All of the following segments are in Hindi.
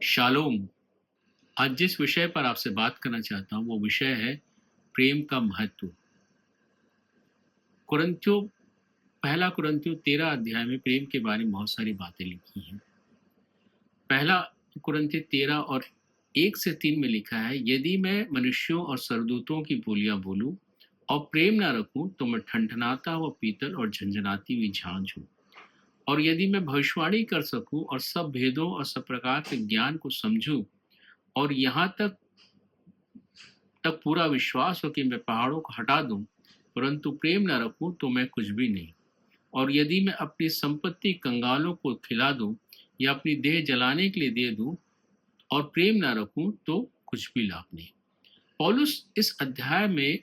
शालोम। आज जिस विषय पर आपसे बात करना चाहता हूँ वो विषय है प्रेम का महत्व। कुरिन्थियों पहला कुरिन्थियों 13 अध्याय में प्रेम के बारे में बहुत सारी बातें लिखी हैं। पहला कुरिन्थियों 13 और 1 से 3 में लिखा है, यदि मैं मनुष्यों और स्वर्गदूतों की बोलियां बोलूं और प्रेम ना रखूं तो मैं ठनठनाता हुआ पीतल और झंझनाती हुई झांझ हूं। और यदि मैं भविष्यवाणी कर सकूं और सब भेदों और सब प्रकार के ज्ञान को समझूं और यहाँ तक पूरा विश्वास हो कि मैं पहाड़ों को हटा दूं, परंतु प्रेम न रखूं तो मैं कुछ भी नहीं। और यदि मैं अपनी संपत्ति कंगालों को खिला दूं या अपनी देह जलाने के लिए दे दूं और प्रेम न रखूं तो कुछ भी लाभ नहीं। पौलुस इस अध्याय में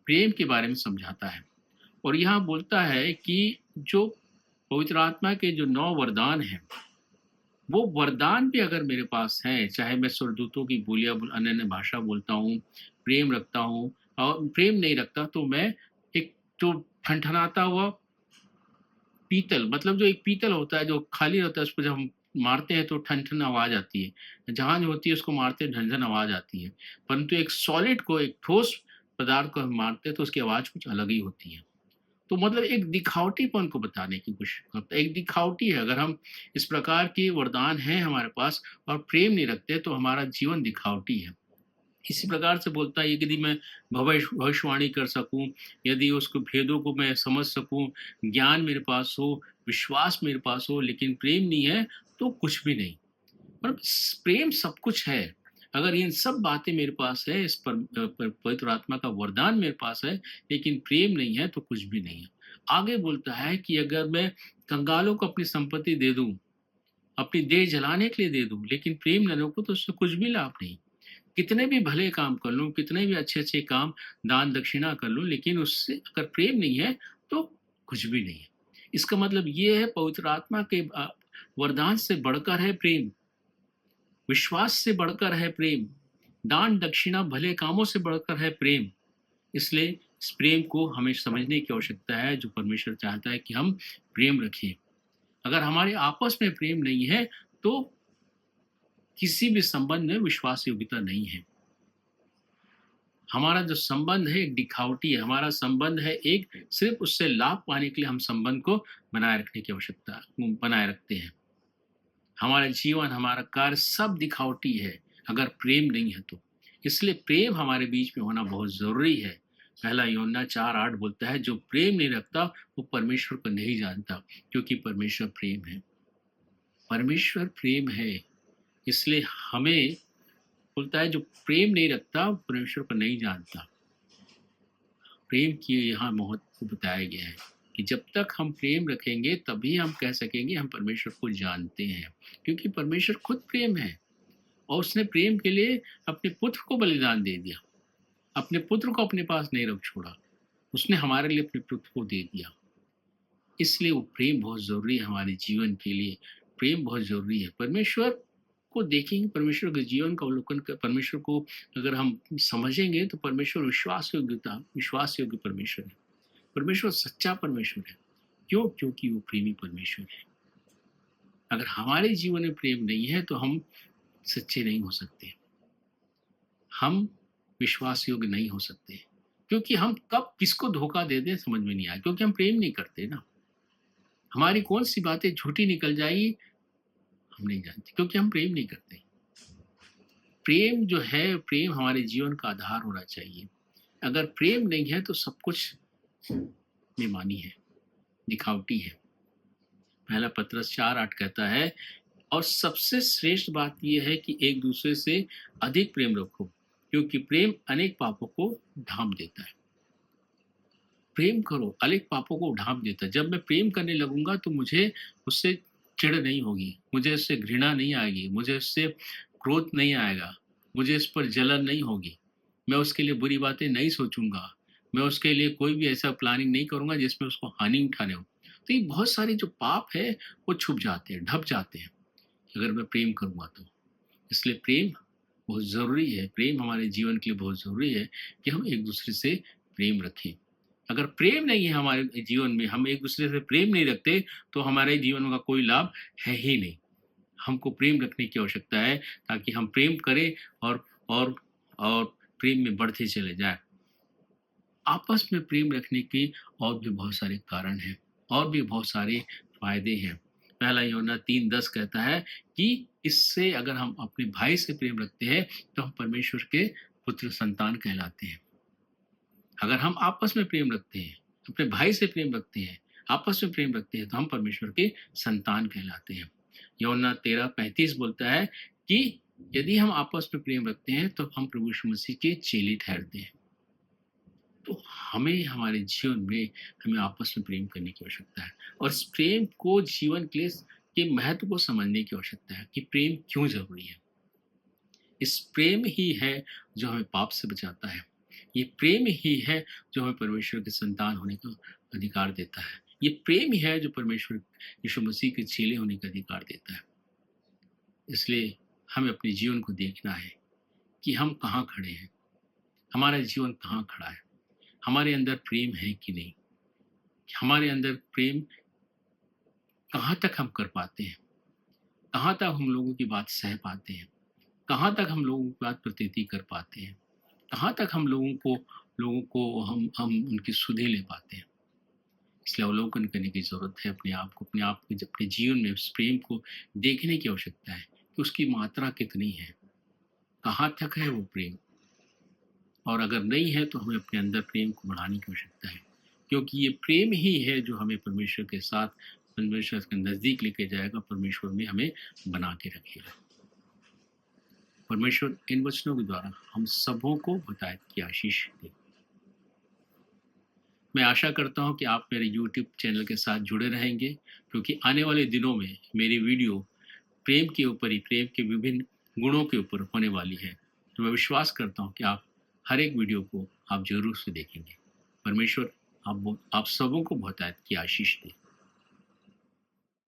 प्रेम के बारे में समझाता है और यहाँ बोलता है कि जो पवित्र आत्मा के जो 9 वरदान हैं, वो वरदान भी अगर मेरे पास है, चाहे मैं स्वर्गदूतों की बोलियां अन्य भाषा बोलता हूँ, प्रेम रखता हूँ और प्रेम नहीं रखता तो मैं एक जो ठनठनाता हुआ पीतल, मतलब जो एक पीतल होता है जो खाली होता है, उस पर जब हम मारते हैं तो ठन ठन आवाज आती है, जहां जो होती है उसको मारते हैं झनझन आवाज आती है। परंतु एक सॉलिड को, एक ठोस पदार्थ को हम मारते हैं तो उसकी आवाज कुछ अलग ही होती है। तो मतलब एक दिखावटीपन को बताने की कोशिश करता है, एक दिखावटी है। अगर हम इस प्रकार के वरदान हैं हमारे पास और प्रेम नहीं रखते तो हमारा जीवन दिखावटी है। इसी प्रकार से बोलता है, यदि मैं भविष्यवाणी कर सकूं, यदि उसको भेदों को मैं समझ सकूं, ज्ञान मेरे पास हो, विश्वास मेरे पास हो, लेकिन प्रेम नहीं है तो कुछ भी नहीं। पर प्रेम सब कुछ है। अगर इन सब बातें मेरे पास है, इस पवित्र आत्मा का वरदान मेरे पास है, लेकिन प्रेम नहीं है तो कुछ भी नहीं है। आगे बोलता है कि अगर मैं कंगालों को अपनी संपत्ति दे दूं, अपनी देह जलाने के लिए दे दूं, लेकिन प्रेम न रखूं तो उससे कुछ भी लाभ नहीं। कितने भी भले काम कर लूं, कितने भी अच्छे अच्छे काम दान दक्षिणा कर लूं, लेकिन उससे अगर प्रेम नहीं है तो कुछ भी नहीं है। इसका मतलब ये है, पवित्र आत्मा के वरदान से बढ़कर है प्रेम, विश्वास से बढ़कर है प्रेम, दान दक्षिणा भले कामों से बढ़कर है प्रेम। इसलिए इस प्रेम को हमें समझने की आवश्यकता है, जो परमेश्वर चाहता है कि हम प्रेम रखें। अगर हमारे आपस में प्रेम नहीं है तो किसी भी संबंध में विश्वास योग्यता नहीं है। हमारा जो संबंध है एक दिखावटी है, हमारा संबंध है एक सिर्फ उससे लाभ पाने के लिए हम संबंध को बनाए रखने की आवश्यकता बनाए रखते हैं। हमारा जीवन, हमारा कार्य सब दिखावटी है अगर प्रेम नहीं है तो। इसलिए प्रेम हमारे बीच में होना बहुत जरूरी है। पहला यूहन्ना 4:8 बोलता है, जो प्रेम नहीं रखता वो परमेश्वर को नहीं जानता, क्योंकि परमेश्वर प्रेम है। परमेश्वर प्रेम है, इसलिए हमें बोलता है जो प्रेम नहीं रखता परमेश्वर को नहीं जानता। प्रेम की यहाँ महत्व बताया गया है कि जब तक हम प्रेम रखेंगे तभी हम कह सकेंगे हम परमेश्वर को जानते हैं, क्योंकि परमेश्वर खुद प्रेम है और उसने प्रेम के लिए अपने पुत्र को बलिदान दे दिया। अपने पुत्र को अपने पास नहीं रख छोड़ा, उसने हमारे लिए अपने पुत्र को दे दिया। इसलिए वो प्रेम बहुत जरूरी है हमारे जीवन के लिए। प्रेम बहुत जरूरी है। परमेश्वर को देखेंगे, परमेश्वर के जीवन का अवलोकन कर, परमेश्वर को अगर हम समझेंगे तो परमेश्वर विश्वास योग्य परमेश्वर है। परमेश्वर सच्चा परमेश्वर है। क्यों? क्योंकि वो प्रेमी परमेश्वर है। अगर हमारे जीवन में प्रेम नहीं है तो हम सच्चे नहीं हो सकते, हम विश्वास योग्य नहीं हो सकते, क्योंकि हम कब किसको धोखा दे दें समझ में नहीं आया, क्योंकि हम प्रेम नहीं करते ना। हमारी कौन सी बातें झूठी निकल जाएगी हम नहीं जानते, क्योंकि हम प्रेम नहीं करते। प्रेम जो है, प्रेम हमारे जीवन का आधार होना चाहिए। अगर प्रेम नहीं है तो सब कुछ बेमानी है, दिखावटी है। पहला पत्रस 4:8 कहता है, और सबसे श्रेष्ठ बात यह है कि एक दूसरे से अधिक प्रेम रखो, क्योंकि प्रेम अनेक पापों को ढांप देता है। प्रेम करो, अनेक पापों को ढांप देता है। जब मैं प्रेम करने लगूंगा तो मुझे उससे चिढ़ नहीं होगी, मुझे उससे घृणा नहीं आएगी, मुझे उससे क्रोध नहीं आएगा, मुझे इस पर जलन नहीं होगी, मैं उसके लिए बुरी बातें नहीं सोचूंगा, मैं उसके लिए कोई भी ऐसा प्लानिंग नहीं करूंगा जिसमें उसको हानि उठाने हो। तो ये बहुत सारे जो पाप है वो छुप जाते हैं, ढप जाते हैं अगर मैं प्रेम करूंगा तो। इसलिए प्रेम बहुत ज़रूरी है। प्रेम हमारे जीवन के लिए बहुत ज़रूरी है कि हम एक दूसरे से प्रेम रखें। अगर प्रेम नहीं है हमारे जीवन में, हम एक दूसरे से प्रेम नहीं रखते, तो हमारे जीवन का कोई लाभ है ही नहीं। हमको प्रेम रखने की आवश्यकता है ताकि हम प्रेम करें और और प्रेम में बढ़ते चले जाएँ। आपस में प्रेम रखने के और भी बहुत सारे कारण हैं और भी बहुत सारे फ़ायदे हैं। पहला यूहन्ना 3:10 कहता है कि इससे अगर हम अपने भाई से प्रेम रखते हैं, तो हम परमेश्वर के पुत्र संतान कहलाते हैं। अगर हम आपस में प्रेम रखते हैं, अपने भाई से प्रेम रखते हैं, आपस में प्रेम रखते हैं, तो हम परमेश्वर के संतान कहलाते हैं। यूहन्ना 13:35 बोलता है कि यदि हम आपस में प्रेम रखते हैं, तो हम प्रभु यीशु मसीह के चेले ठहरते हैं। तो हमें हमारे जीवन में हमें आपस में प्रेम करने की आवश्यकता है और इस प्रेम को जीवन के लिए के महत्व को समझने की आवश्यकता है कि प्रेम क्यों ज़रूरी है। इस प्रेम ही है जो हमें पाप से बचाता है। ये प्रेम ही है जो हमें परमेश्वर के संतान होने का अधिकार देता है। ये प्रेम ही है जो परमेश्वर यीशु मसीह के चेले होने का अधिकार देता है। इसलिए हमें अपने जीवन को देखना है कि हम कहाँ खड़े हैं, हमारा जीवन कहाँ खड़ा है, हमारे अंदर प्रेम है कि नहीं, हमारे अंदर प्रेम कहाँ तक हम कर पाते हैं, कहाँ तक हम लोगों की बात सह पाते हैं, कहाँ तक हम लोगों की बात प्रतीति कर पाते हैं, कहाँ तक हम लोगों को हम उनकी सुधे ले पाते हैं। इसलिए अवलोकन करने की ज़रूरत है अपने आप को, अपने जीवन में उस प्रेम को देखने की आवश्यकता है कि उसकी मात्रा कितनी है, कहाँ तक है वो प्रेम, और अगर नहीं है तो हमें अपने अंदर प्रेम को बढ़ाने की आवश्यकता है, क्योंकि ये प्रेम ही है जो हमें परमेश्वर के साथ, परमेश्वर के नज़दीक लेके जाएगा, परमेश्वर में हमें बना के रखेगा। परमेश्वर इन वचनों के द्वारा हम सबों को हिदायत की आशीष दे। मैं आशा करता हूँ कि आप मेरे यूट्यूब चैनल के साथ जुड़े रहेंगे, क्योंकि आने वाले दिनों में मेरी वीडियो प्रेम के ऊपर ही, प्रेम के विभिन्न गुणों के ऊपर होने वाली है। तो मैं विश्वास करता हूँ कि आप हर एक वीडियो को आप ज़रूर से देखेंगे। परमेश्वर आप सबों को बहुतायत की आशीष दे।